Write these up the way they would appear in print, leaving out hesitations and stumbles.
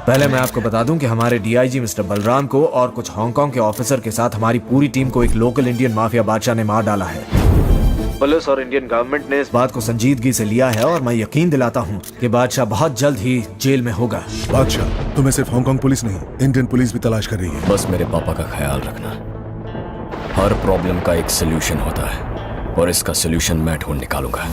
पहले मैं आपको बता दूं कि हमारे डीआईजी मिस्टर बलराम को और कुछ हांगकांग के ऑफिसर के साथ हमारी पूरी टीम को एक लोकल इंडियन माफिया बादशाह ने मार डाला है। पुलिस और इंडियन गवर्नमेंट ने इस बात को संजीदगी से लिया है और मैं यकीन दिलाता हूं कि बादशाह बहुत जल्द ही जेल में होगा। बादशाह, तुम्हें सिर्फ हांगकांग पुलिस नहीं, इंडियन पुलिस भी तलाश कर रही है। बस मेरे पापा का ख्याल रखना। हर प्रॉब्लम का एक सोल्यूशन होता है और इसका सोल्यूशन मैं ढूंढ निकालूंगा।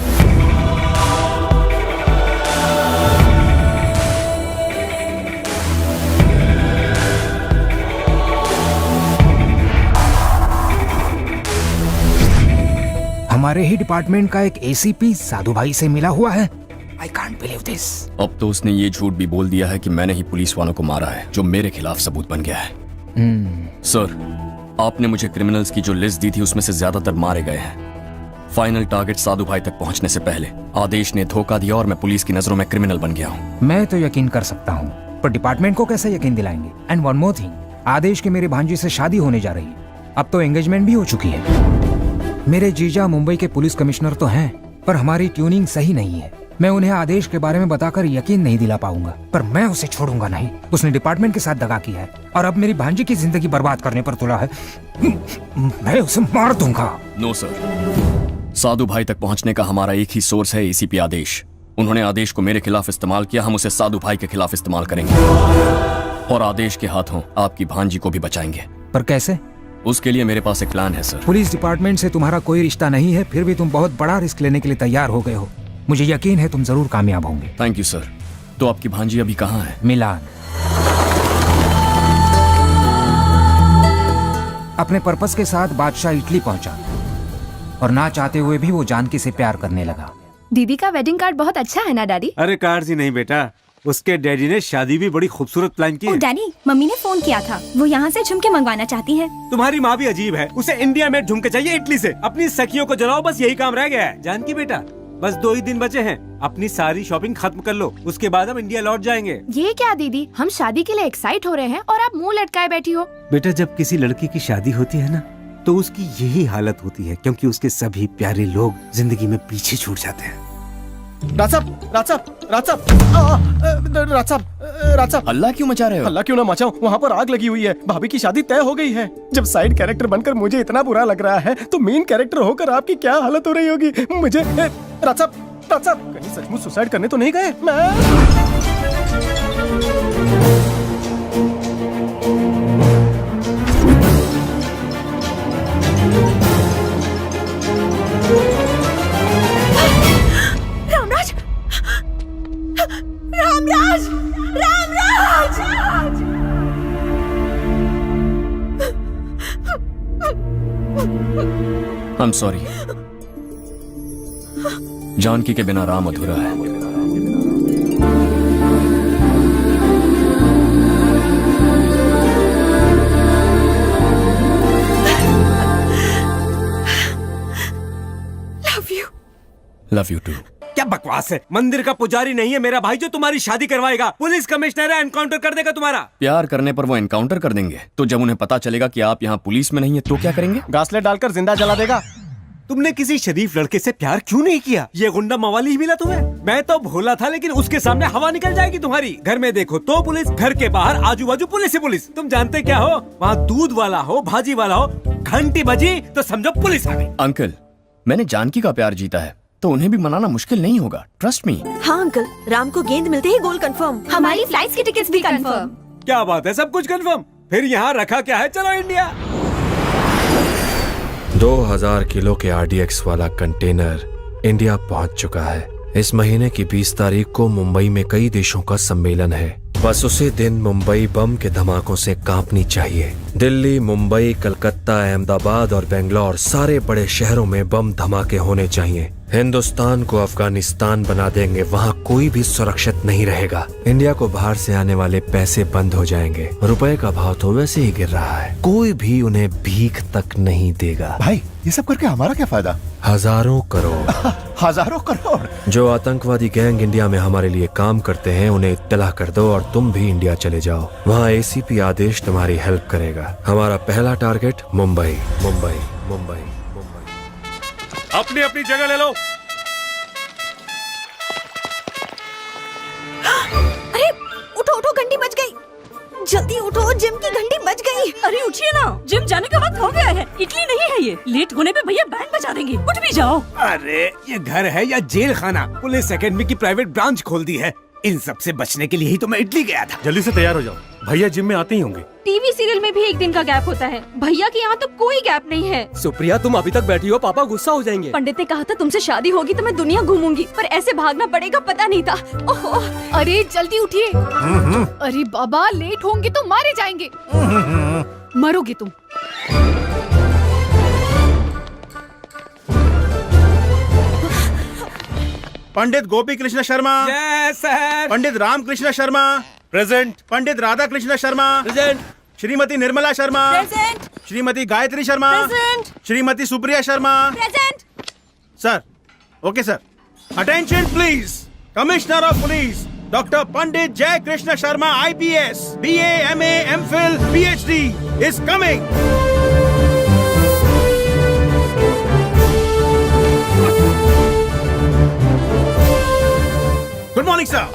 हमारे ही डिपार्टमेंट का एक एसीपी साधु भाई से मिला हुआ है। I can't believe this. अब तो उसने ये झूठ भी बोल दिया है कि मैंने ही पुलिस वालों को मारा है, जो मेरे खिलाफ सबूत बन गया है। सर, आपने मुझे क्रिमिनल्स की जो लिस्ट दी थी उसमें से ज्यादातर मारे गए हैं। फाइनल टारगेट साधु भाई तक पहुंचने से पहले आदेश ने धोखा दिया और मैं पुलिस की नजरों में क्रिमिनल बन गया हूँ। मैं तो यकीन कर सकता हूँ, पर डिपार्टमेंट को कैसे यकीन दिलाएंगे? एंड वन मोर थिंग, आदेश की मेरी भांजी से शादी होने जा रही है। अब तो एंगेजमेंट भी हो चुकी है। मेरे जीजा मुंबई के पुलिस कमिश्नर तो हैं, पर हमारी ट्यूनिंग सही नहीं है। मैं उन्हें आदेश के बारे में बताकर यकीन नहीं दिला पाऊंगा, पर मैं उसे छोड़ूंगा नहीं। उसने डिपार्टमेंट के साथ दगा किया है और अब मेरी भांजी की जिंदगी बर्बाद करने पर तुला है। मैं उसे मार दूंगा। नो सर, साधु भाई तक पहुंचने का हमारा एक ही सोर्स है, एसीपी आदेश। उन्होंने आदेश को मेरे खिलाफ इस्तेमाल किया, हम उसे साधु भाई के खिलाफ इस्तेमाल करेंगे और आदेश के हाथों आपकी भांजी को भी बचाएंगे। पर कैसे? उसके लिए मेरे पास एक प्लान है सर। पुलिस डिपार्टमेंट से तुम्हारा कोई रिश्ता नहीं है, फिर भी तुम बहुत बड़ा रिस्क लेने के लिए तैयार हो गए हो। मुझे यकीन है तुम जरूर कामयाब होंगे। Thank you sir. तो आपकी भांजी अभी कहाँ है? मिलान। अपने पर्पस के साथ बादशाह इटली पहुंचा और ना चाहते हुए भी वो जानकी से प्यार करने लगा। दीदी का वेडिंग कार्ड बहुत अच्छा है ना डैडी? अरे कार्ड ही नहीं बेटा, उसके डैडी ने शादी भी बड़ी खूबसूरत प्लान की है। डैडी, मम्मी ने फोन किया था, वो यहाँ से झुमके मंगवाना चाहती हैं। तुम्हारी माँ भी अजीब है, उसे इंडिया में झुमके चाहिए इटली से। अपनी सखियों को जलाओ, बस यही काम रह गया है। जानकी बेटा, बस 2 ही दिन बचे हैं, अपनी सारी शॉपिंग खत्म कर लो, उसके बाद हम इंडिया लौट जाएंगे। ये क्या दीदी, हम शादी के लिए एक्साइट हो रहे हैं और आप मुंह लटकाए बैठी हो। बेटा, जब किसी लड़की की शादी होती है ना, तो उसकी यही हालत होती है, क्योंकि उसके सभी प्यारे लोग जिंदगी में पीछे छूट जाते हैं। अल्लाह क्यों मचा रहे हो? अल्लाह क्यों ना मचाऊं, वहाँ पर आग लगी हुई है। भाभी की शादी तय हो गई है। जब साइड कैरेक्टर बनकर मुझे इतना बुरा लग रहा है, तो मेन कैरेक्टर होकर आपकी क्या हालत हो रही होगी। मुझे राज साहब, कहीं सचमुच सुसाइड करने तो नहीं गए? I'm sorry. जानकी के बिना राम अधूरा है। Love you too. क्या बकवास है, मंदिर का पुजारी नहीं है मेरा भाई जो तुम्हारी शादी करवाएगा। पुलिस कमिश्नर है, एनकाउंटर कर देगा तुम्हारा। प्यार करने पर वो एनकाउंटर कर देंगे, तो जब उन्हें पता चलेगा कि आप यहाँ पुलिस में नहीं है तो क्या करेंगे? गासलेट डालकर जिंदा जला देगा। तुमने किसी शरीफ लड़के से प्यार क्यों नहीं किया? ये गुंडा मवाली ही मिला तुम्हें? मैं तो भोला था, लेकिन उसके सामने हवा निकल जाएगी तुम्हारी। घर में देखो तो पुलिस, घर के बाहर आजू बाजू पुलिस ही पुलिस। तुम जानते क्या हो, वहाँ दूध वाला हो, भाजी वाला हो, घंटी बजी तो समझो पुलिस आ गई। अंकल, मैंने जानकी का प्यार जीता है, तो उन्हें भी मनाना मुश्किल नहीं होगा। Trust me. हाँ अंकल, राम को गेंद मिलते ही गोल कंफर्म। हमारी फ्लाइट्स की टिकट्स भी कंफर्म। क्या बात है, सब कुछ कंफर्म। फिर यहाँ रखा क्या है, चलो इंडिया। 2000 किलो के RDX वाला कंटेनर इंडिया पहुंच चुका है। इस महीने की 20 तारीख को मुंबई में कई देशों का सम्मेलन है। बस उसी दिन मुंबई बम के धमाकों से कांपनी चाहिए। दिल्ली, मुंबई, कलकत्ता, अहमदाबाद और बेंगलोर, सारे बड़े शहरों में बम धमाके होने चाहिए। हिंदुस्तान को अफगानिस्तान बना देंगे, वहाँ कोई भी सुरक्षित नहीं रहेगा। इंडिया को बाहर से आने वाले पैसे बंद हो जाएंगे। रुपए का भाव तो वैसे ही गिर रहा है, कोई भी उन्हें भीख तक नहीं देगा। भाई, ये सब करके हमारा क्या फायदा? हजारों करोड़। हजारों करोड़। जो आतंकवादी गैंग इंडिया में हमारे लिए काम करते हैं, उन्हें इत्तला कर दो और तुम भी इंडिया चले जाओ। वहाँ ACP आदेश तुम्हारी हेल्प करेगा। हमारा पहला टारगेट मुंबई, मुंबई, मुंबई, मुंबई। अपनी अपनी जगह ले लो। अरे उठो उठो, घंटी बज गई। जल्दी उठो, जिम की घंटी बज गई। अरे उठिए ना, जिम जाने का वक्त हो गया है। इडली नहीं है ये, लेट होने पे भैया बैंड बजा देंगे। उठ भी जाओ। अरे ये घर है या जेल खाना? पुलिस एकेडमी की प्राइवेट ब्रांच खोल दी है। इन सब से बचने के लिए ही तो मैं इटली गया था। जल्दी से तैयार हो जाओ, भैया जिम में आते ही होंगे। टीवी सीरियल में भी एक दिन का गैप होता है, भैया के यहाँ तो कोई गैप नहीं है। सुप्रिया तुम अभी तक बैठी हो, पापा गुस्सा हो जाएंगे। पंडित ने कहा था तुमसे शादी होगी तो मैं दुनिया घूमूंगी, पर ऐसे भागना पड़ेगा पता नहीं था। ओहो, अरे जल्दी उठिए। अरे बाबा लेट होंगे तो मारे जाएंगे। मरोगे तुम। Pandit Gopi Krishna Sharma, yes sir. Pandit Ram Krishna Sharma present, Pandit Radha Krishna Sharma present, Shrimati Nirmala Sharma present, Shrimati Gayatri Sharma present, Shrimati Supriya Sharma. Present. Sir, okay sir, attention please. Commissioner of police doctor Pandit Jai Krishna Sharma IPS BA MA MPhil PhD is coming. Good morning sir.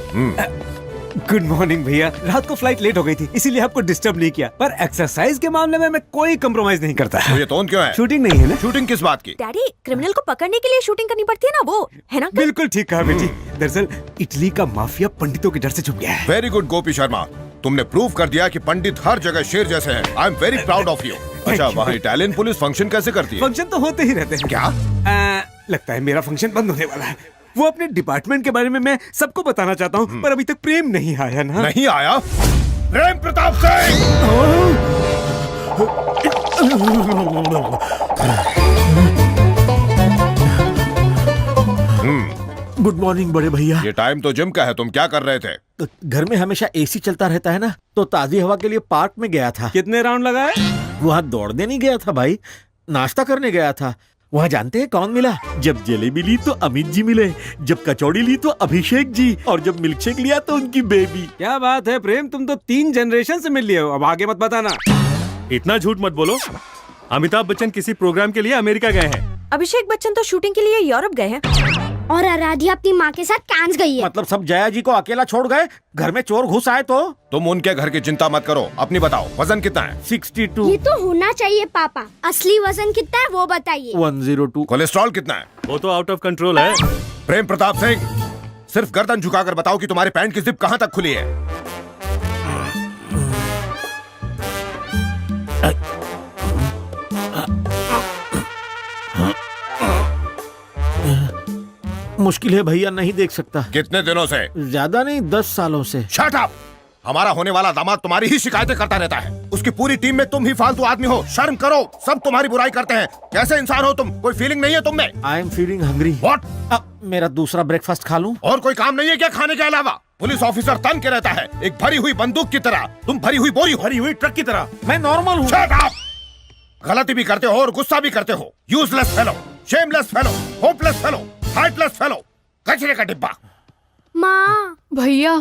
Good morning भैया। रात को फ्लाइट लेट हो गई थी, इसीलिए आपको डिस्टर्ब नहीं किया, पर एक्सरसाइज के मामले में मैं कोई कम्प्रोमाइज नहीं करता। तो ये टोन क्यों है? शूटिंग नहीं है ना? शूटिंग किस बात की? डैडी, क्रिमिनल को पकड़ने के लिए शूटिंग करनी पड़ती है ना, वो है ना? बिल्कुल ठीक कहा बेटी। दरअसल इटली का माफिया पंडितों के डर से छुप गया है। वेरी गुड गोपी शर्मा, तुमने प्रूव कर दिया कि पंडित हर जगह शेर जैसे हैं। I am very proud of you. अच्छा, वहाँ इटालियन पुलिस फंक्शन कैसे करती है? फंक्शन तो होते ही रहते हैं। क्या? लगता है मेरा फंक्शन बंद होने वाला है। वो अपने डिपार्टमेंट के बारे में मैं सबको बताना चाहता हूँ, पर अभी तक प्रेम नहीं आया ना। नहीं आया? प्रेम प्रताप सिंह! गुड मॉर्निंग बड़े भैया। ये टाइम तो जिम का है, तुम क्या कर रहे थे? घर में हमेशा AC चलता रहता है ना, तो ताजी हवा के लिए पार्क में गया था। कितने राउंड लगाए? वहाँ दौड़ने नहीं गया था भाई, नाश्ता करने गया था। वहाँ जानते हैं कौन मिला? जब जलेबी ली तो अमित जी मिले, जब कचौड़ी ली तो अभिषेक जी, और जब मिल्कशेक लिया तो उनकी बेबी। क्या बात है प्रेम, तुम तो 3 जनरेशन से मिल लिए हो। अब आगे मत बताना। इतना झूठ मत बोलो। अमिताभ बच्चन किसी प्रोग्राम के लिए अमेरिका गए हैं। अभिषेक बच्चन तो शूटिंग के लिए यूरोप गए हैं। और आराध्या अपनी माँ के साथ कांस गई है। मतलब सब जया जी को अकेला छोड़ गए? घर में चोर घुस आए तो? तुम उनके घर की चिंता मत करो, अपनी बताओ, वजन कितना है? 62। ये तो होना चाहिए पापा। असली वजन कितना है वो बताइए। 102। कोलेस्ट्रॉल कितना है? वो तो आउट ऑफ कंट्रोल है। प्रेम प्रताप सिंह, सिर्फ गर्दन झुकाकर बताओ कि तुम्हारे पैंट की जिप कहाँ तक खुली है? मुश्किल है भैया, नहीं देख सकता। कितने दिनों से? ज्यादा नहीं, 10 सालों से। Shut up! हमारा होने वाला दामाद तुम्हारी ही शिकायतें करता रहता है। उसकी पूरी टीम में तुम ही फालतू आदमी हो। शर्म करो, सब तुम्हारी बुराई करते हैं। कैसे इंसान हो तुम? कोई फीलिंग नहीं है तुम में? I am feeling hungry. What? मेरा दूसरा ब्रेकफास्ट खा लूं? और कोई काम नहीं है क्या खाने के अलावा? पुलिस ऑफिसर तन के रहता है, एक भरी हुई बंदूक की तरह। तुम भरी हुई बोरी, भरी हुई ट्रक की तरह। मैं नॉर्मल हूँ। Shut up! गलती भी करते हो और गुस्सा भी करते हो। Useless fellow, shameless fellow, hopeless fellow, heartless fellow, कचरे का डिब्बा। माँ। भैया।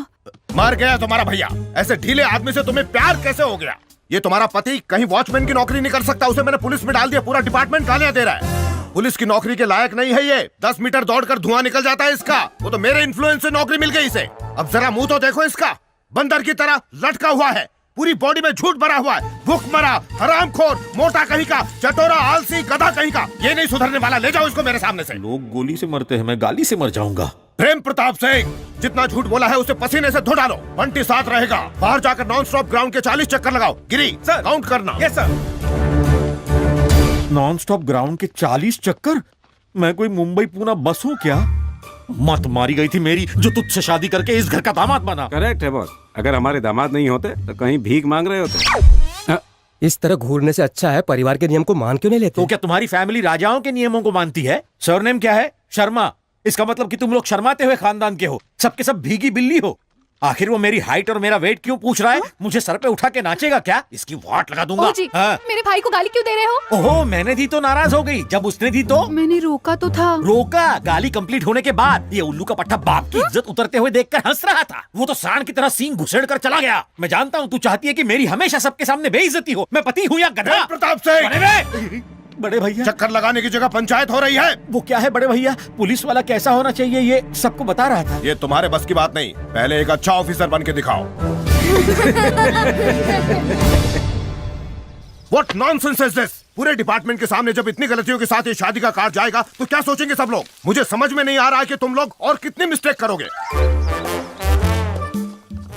मर गया तुम्हारा भैया। ऐसे ढीले आदमी से तुम्हें प्यार कैसे हो गया? ये तुम्हारा पति कहीं वॉचमैन की नौकरी नहीं कर सकता, उसे मैंने पुलिस में डाल दिया। पूरा डिपार्टमेंट गालियां दे रहा है। पुलिस की नौकरी के लायक नहीं है ये। 10 मीटर दौड़कर धुआं निकल जाता है इसका। वो तो मेरे इन्फ्लुएंस से नौकरी मिल गई इसे। अब जरा मुंह तो देखो इसका, बंदर की तरह लटका हुआ है। पूरी बॉडी में झूठ भरा हुआ है। भूखमरा, हरामखोर, मोटा कहीं का, चटोरा, आलसी, गधा कहीं का। ये नहीं सुधरने वाला। ले जाओ इसको मेरे सामने से। लोग गोली से मरते हैं, मैं गाली से मर जाऊंगा। प्रेम प्रताप सिंह, जितना झूठ बोला है उसे पसीने से धो डालो। बंटी साथ रहेगा। बाहर जाकर नॉन स्टॉप ग्राउंड के 40 चक्कर लगाओ। गिरी सर, काउंट करना। Yes sir. Non stop ground के 40 चक्कर? मैं कोई मुंबई पूना बस हूँ क्या? मत मारी गई थी मेरी, जो तुझसे शादी करके इस घर का दामाद बना। करेक्ट है बॉस। अगर हमारे दामाद नहीं होते तो कहीं भीख मांग रहे होते। इस तरह घूरने से अच्छा है परिवार के नियम को मान क्यों नहीं लेते? तो क्या तुम्हारी फैमिली राजाओं के नियमों को मानती है? सरनेम क्या है? शर्मा। इसका मतलब कि तुम लोग शर्माते हुए खानदान के हो, सबके सब भीगी बिल्ली हो। आखिर वो मेरी हाइट और मेरा वेट क्यों पूछ रहा है? मुझे सर पे उठा के नाचेगा क्या? इसकी वाट लगा दूंगा। जी, हाँ। मेरे भाई को गाली क्यों दे रहे हो? ओहो, मैंने दी तो नाराज हो गई, जब उसने दी तो मैंने रोका तो था। रोका? गाली कंप्लीट होने के बाद ये उल्लू का पट्टा बाप की इज्जत उतरते हुए देखकर हंस रहा था। वो तो सांड की तरह सींग घुसेड़ कर चला गया। मैं जानता हूँ तू चाहती है कि मेरी हमेशा सबके सामने बेइज्जती हो। मैं पति हूँ या गधा? प्रताप सिंह, बड़े भैया, चक्कर लगाने की जगह पंचायत हो रही है। वो क्या है बड़े भैया? पुलिस वाला कैसा होना चाहिए ये सबको बता रहा था। ये तुम्हारे बस की बात नहीं। पहले एक अच्छा ऑफिसर बन के दिखाओ। What nonsense is this? पूरे डिपार्टमेंट के सामने जब इतनी गलतियों के साथ ये शादी का कार्ड जाएगा तो क्या सोचेंगे सब लोग? मुझे समझ में नहीं आ रहा है कि तुम लोग और कितनी मिस्टेक करोगे।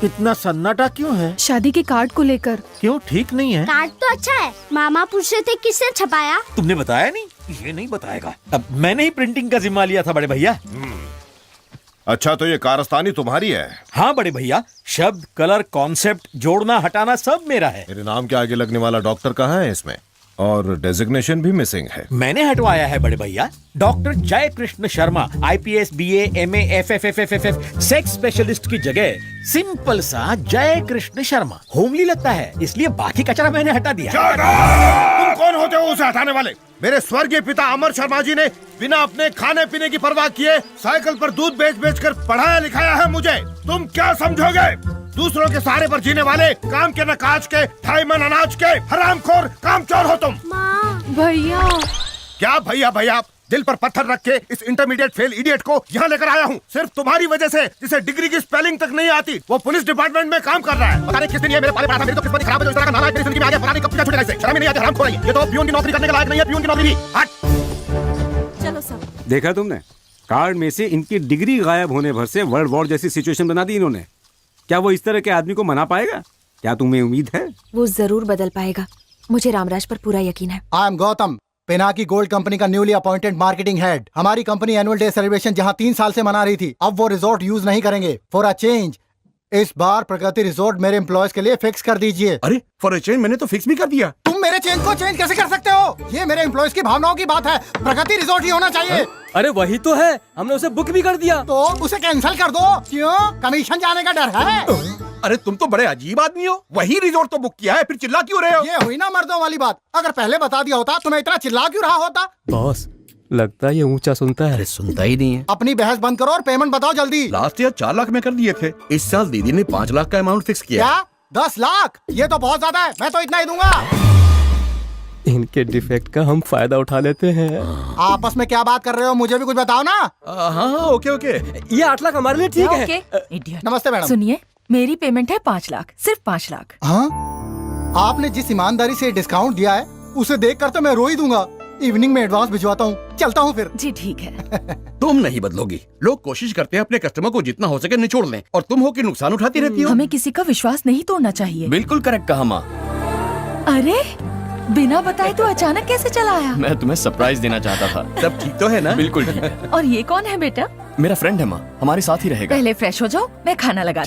इतना सन्नाटा क्यों है? शादी के कार्ड को लेकर। क्यों, ठीक नहीं है? कार्ड तो अच्छा है। मामा पूछ रहे थे किसने छपाया। तुमने बताया नहीं? ये नहीं बताएगा। अब मैंने ही प्रिंटिंग का जिम्मा लिया था बड़े भैया। अच्छा, तो ये कारस्तानी तुम्हारी है? हाँ बड़े भैया, शब्द, कलर, कॉन्सेप्ट, जोड़ना हटाना सब मेरा है। मेरे नाम के आगे लगने वाला डॉक्टर कहाँ है इसमें? और डेजिग्नेशन भी मिसिंग है। मैंने हटवाया है बड़े भैया। डॉक्टर जय Krishna Sharma, IPS, BA, MA, FFFFF, sex specialist की जगह सिंपल सा जय कृष्ण शर्मा होमली लगता है, इसलिए बाकी कचरा मैंने हटा दिया। तुम कौन होते हो उसे हटाने वाले? मेरे स्वर्गीय पिता अमर शर्मा जी ने बिना अपने खाने पीने की परवाह किए साइकिल पर दूध बेच बेच कर पढ़ाया लिखाया है मुझे। तुम क्या समझोगे? दूसरों के सहारे पर जीने वाले, काम के न काज के, 2.5 मन अनाज के हरामखोर कामचोर हो तुम। भैया। क्या भैया भैया? दिल पर पत्थर रख के इस इंटरमीडिएट फेल इडियट को यहाँ लेकर आया हूँ सिर्फ तुम्हारी वजह से, जिसे डिग्री की स्पेलिंग तक नहीं आती। वो पुलिस डिपार्टमेंट में काम कर रहा है। पता नहीं किस दिन ये मेरे पाले पड़ा था। मेरी तो किस्मत खराब है जो इस तरह का नालायक मेरी जिंदगी में आ गया। पता नहीं कब पूजा छूटेगा इसे। शर्म ही नहीं आती, हरामखोर है ये तो। प्यून की नौकरी करने के लायक नहीं है, प्यून की नौकरी भी। हट। चलो सब। देखा तुमने, कार्ड में से इनकी डिग्री गायब होने भर से वर्ल्ड वॉर जैसी सिचुएशन बना दी इन्होंने। क्या वो इस तरह के आदमी को मना पाएगा? क्या तुम्हें उम्मीद है? वो जरूर बदल पाएगा, मुझे रामराज पर पूरा यकीन है। I am Gautam, Pinaki gold company का न्यूली अपॉइंटेड मार्केटिंग हेड। हमारी कंपनी एनुअल डे सेलिब्रेशन जहां 3 साल से मना रही थी, अब वो रिजॉर्ट यूज नहीं करेंगे। फॉर अ चेंज इस बार प्रगति रिजॉर्ट मेरे एम्प्लॉयज के लिए फिक्स कर दीजिए। अरे फॉर अ चेंज मैंने तो फिक्स भी कर दिया। तुम मेरे चेंज को चेंज कैसे कर सकते हो? ये मेरे एम्प्लॉयज की भावनाओं की बात है। प्रगति रिजॉर्ट ही होना चाहिए। अरे वही तो है, हमने उसे बुक भी कर दिया। तो उसे कैंसिल कर दो। क्यों? कमीशन जाने का डर है? अरे तुम तो बड़े अजीब आदमी हो। वही रिजॉर्ट तो बुक किया है, फिर चिल्ला क्यों रहे हो? ये हुई ना मर्दों वाली बात। अगर पहले बता दिया होता तो मैं इतना चिल्ला क्यों रहा होता? बॉस, लगता है ये ऊंचा सुनता है। अरे सुनता ही नहीं है। अपनी बहस बंद करो और पेमेंट बताओ जल्दी। लास्ट ईयर 4 लाख में कर दिए थे, इस साल दीदी ने 5 लाख का अमाउंट फिक्स किया। क्या 10 लाख? ये तो बहुत ज्यादा है, मैं तो इतना ही दूंगा। इनके डिफेक्ट का हम फायदा उठा लेते हैं। आपस में क्या बात कर रहे हो? मुझे भी कुछ बताओ ना। हाँ ओके ओके। ये 8 लाख हमारे लिए ठीक है। इडियट। नमस्ते मैडम। सुनिए, मेरी पेमेंट है 5 लाख, सिर्फ 5 लाख। हाँ? आपने जिस ईमानदारी से डिस्काउंट दिया है उसे देखकर तो मैं रो ही दूंगा। इवनिंग में एडवांस भिजवाता हूँ, चलता हूँ फिर। जी ठीक है। तुम नहीं बदलोगी। लोग कोशिश करते हैं अपने कस्टमर को जितना हो सके निचोड़ लें, और तुम हो कि नुकसान उठाती रहती हो। हमें किसी का विश्वास नहीं तोड़ना चाहिए। बिल्कुल करेक्ट कहा माँ। अरे बिना बताए तो अचानक कैसे चला आया? मैं तुम्हें सरप्राइज देना चाहता था। सब ठीक तो है ना? बिल्कुल ठीक है। और ये कौन है बेटा? मेरा फ्रेंड है माँ, हमारे साथ ही रहेगा। पहले फ्रेश हो जाओ, मैं खाना लगा